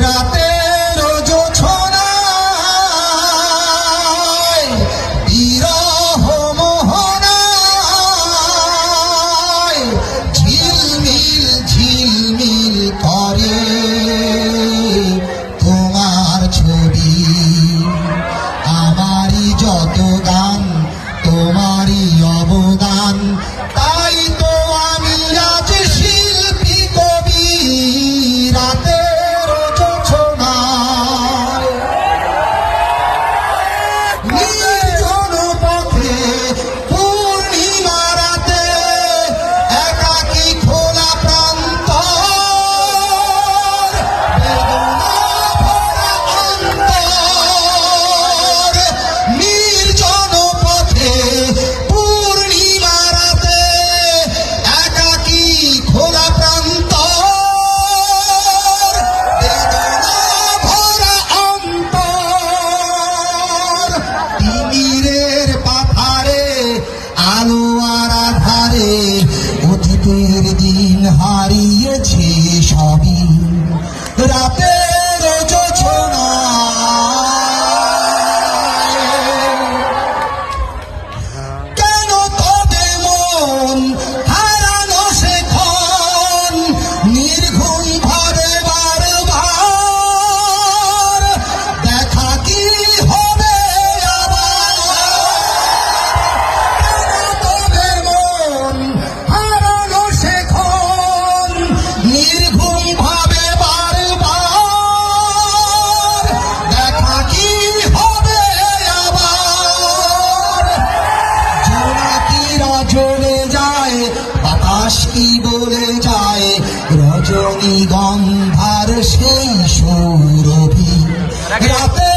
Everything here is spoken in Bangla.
রাতের জোছনায় বিরহ মোহনায় ঝিলমিল ঝিলমিল করে তোমার ছবি। আমারই যত গান তোমারই অবদান, তাই তো আমি আজ শিল্পী কবি। রাতের জোছনায় নির্জন পথে পূর্ণিমা রাতে একাকী খোলা প্রান্তর, বেদনা ভরা অন্তর। নির্জন পথে পূর্ণিমা রাতে একাকী খোলা প্রান্তর, বেদনা ভরা অন্তর। তিমিরের পাথারে আলো আর আধারে অতীতের দিন হারিয়েছে সবই। রাতের জোছনায় কেন তবে মন হারানো সেখন নির্ঘুম ভাবে বারবার। দেখা কি হবে আবার? কেন তবে মন হারানো সেখন নির্ঘুম ভাবে বারবার। দেখা কি হবে আবার? জোনাকিরা জ্বলে যায়, বাতাস কি বলে যায়, রজনীগন্ধার সেই সৌরভী। রাতে